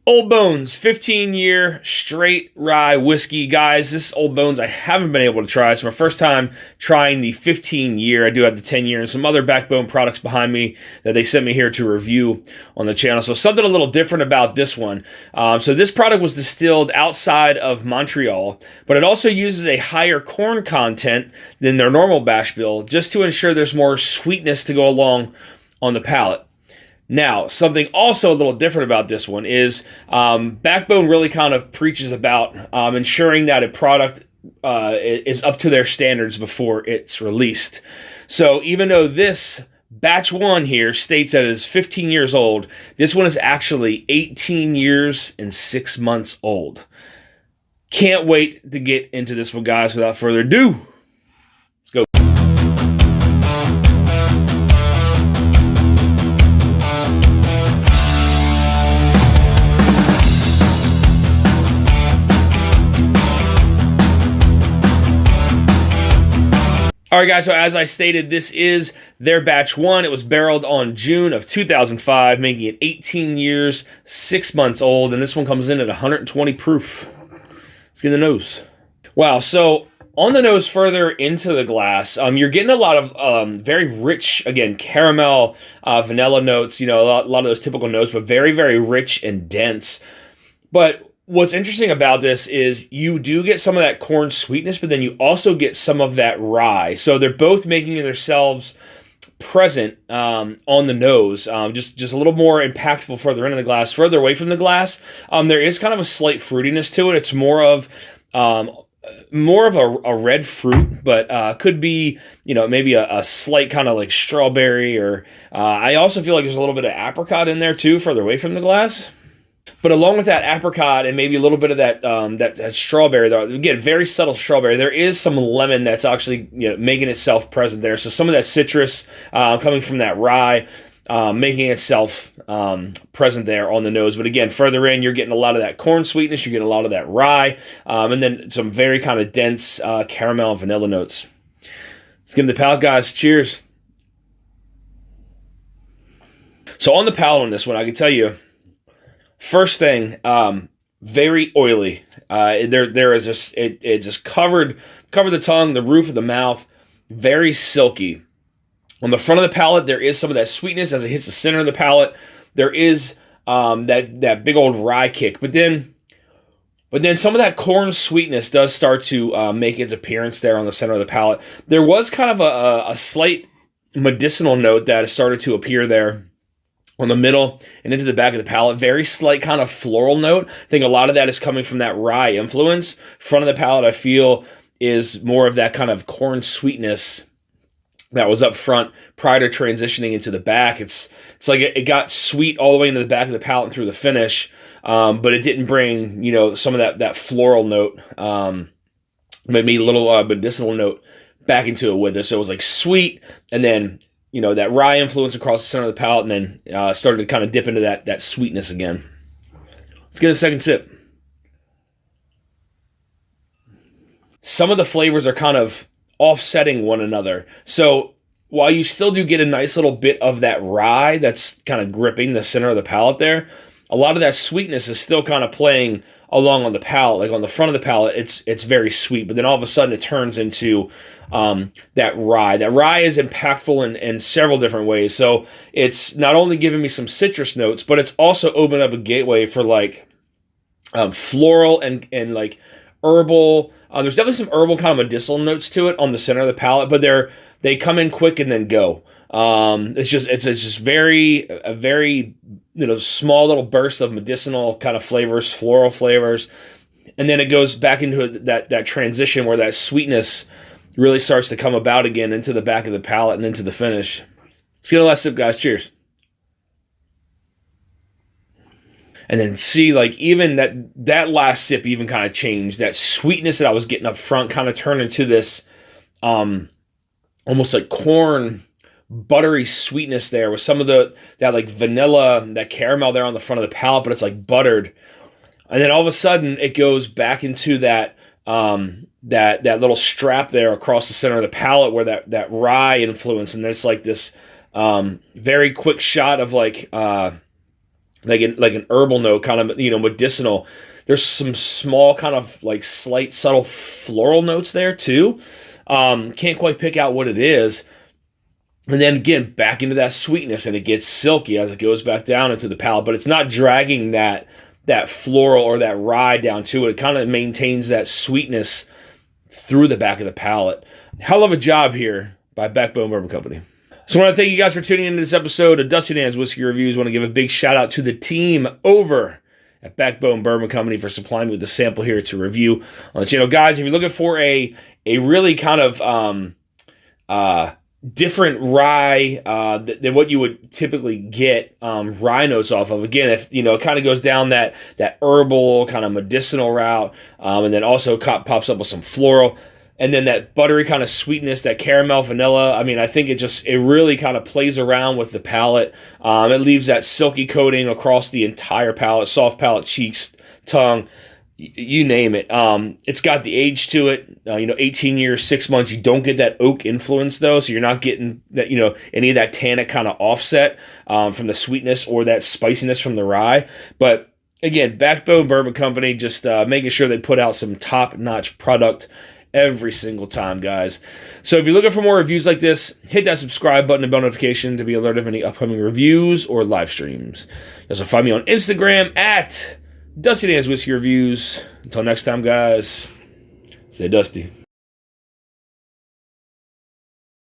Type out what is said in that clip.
Old Bones, 15-year straight rye whiskey. Guys, this is Old Bones I haven't been able to try. It's my first time trying the 15-year. I do have the 10-year and some other Backbone products behind me that they sent me here to review on the channel. So something a little different about this one. So this product was distilled outside of Montreal, but it also uses a higher corn content than their normal bash bill just to ensure there's more sweetness to go along on the palate. Now, something also a little different about this one is Backbone really kind of preaches about ensuring that a product is up to their standards before it's released. So even though this batch one here states that it is 15 years old, this one is actually 18 years and 6 months old. Can't wait to get into this one, guys. Without further ado, let's go. All right, guys, so as I stated, this is their batch one. It was barreled on June of 2005, making it 18 years, 6 months old, and this one comes in at 120 proof. Let's get the nose. Wow, so on the nose further into the glass, you're getting a lot of very rich, again, caramel, vanilla notes, you know, a lot of those typical notes, but very, very rich and dense. But what's interesting about this is you do get some of that corn sweetness, but then you also get some of that rye. So they're both making themselves present on the nose, just a little more impactful further into the glass. Further away from the glass, there is kind of a slight fruitiness to it. It's more of a red fruit, but could be, you know, maybe a slight kind of like strawberry, or I also feel like there's a little bit of apricot in there too, further away from the glass. But along with that apricot and maybe a little bit of that strawberry, though, again, very subtle strawberry, there is some lemon that's actually, you know, making itself present there. So some of that citrus coming from that rye, making itself present there on the nose. But again, further in, you're getting a lot of that corn sweetness, you're getting a lot of that rye, and then some very kind of dense caramel and vanilla notes. Let's get into the palate, guys. Cheers. So on the palate on this one, I can tell you, first thing, very oily. There is just it just covered the tongue, the roof of the mouth, very silky. On the front of the palate, there is some of that sweetness as it hits the center of the palate. There is that big old rye kick, but then some of that corn sweetness does start to make its appearance there on the center of the palate. There was kind of a slight medicinal note that has started to appear there on the middle and into the back of the palate. Very slight kind of floral note. I think a lot of that is coming from that rye influence. Front of the palate, I feel, is more of that kind of corn sweetness that was up front prior to transitioning into the back. It's like it got sweet all the way into the back of the palate and through the finish, but it didn't bring, you know, some of that floral note, maybe a little medicinal note back into it with it. So it was like sweet, and then, you know, that rye influence across the center of the palate, and then started to kind of dip into that sweetness again. Let's get a second sip. Some of the flavors are kind of offsetting one another. So while you still do get a nice little bit of that rye that's kind of gripping the center of the palate there, a lot of that sweetness is still kind of playing along on the palate. Like on the front of the palate, it's very sweet, but then all of a sudden it turns into that rye. That rye is impactful in several different ways. So it's not only giving me some citrus notes, but it's also opened up a gateway for like floral and like herbal. There's definitely some herbal kind of medicinal notes to it on the center of the palate, but they come in quick and then go. It's just very, you know, small little bursts of medicinal kind of flavors, floral flavors, and then it goes back into that transition where that sweetness really starts to come about again into the back of the palate and into the finish. Let's get a last sip, guys. Cheers. And then see, like, even that last sip even kind of changed. That sweetness that I was getting up front kind of turned into this almost like corn, buttery sweetness there with some of that like vanilla, that caramel there on the front of the palate, but it's like buttered. And then all of a sudden it goes back into that that little strap there across the center of the palate where that rye influence, and there's like this very quick shot of like like an herbal note, kind of, medicinal. There's some small kind of like slight subtle floral notes there too. Can't quite pick out what it is. And then again, back into that sweetness, and it gets silky as it goes back down into the palate, but it's not dragging that floral or that rye down to it. It kind of maintains that sweetness through the back of the palate. Hell of a job here by Backbone Bourbon Company. So I want to thank you guys for tuning into this episode of Dusty Dan's Whiskey Reviews. I want to give a big shout out to the team over at Backbone Bourbon Company for supplying me with the sample here to review on the channel. Guys, if you're looking for a really kind of different rye than what you would typically get rye notes off of. Again, if it kind of goes down that herbal kind of medicinal route, and then also pops up with some floral, and then that buttery kind of sweetness, that caramel, vanilla. I mean, I think it really kind of plays around with the palate. It leaves that silky coating across the entire palate, soft palate, cheeks, tongue. You name it. It's got the age to it. 18 years, 6 months. You don't get that oak influence though, so you're not getting that. Any of that tannic kind of offset from the sweetness or that spiciness from the rye. But again, Backbone Bourbon Company just making sure they put out some top-notch product every single time, guys. So if you're looking for more reviews like this, hit that subscribe button and bell notification to be alerted of any upcoming reviews or live streams. You also find me on Instagram at Dusty Dan's Whiskey Reviews. Until next time, guys, stay dusty.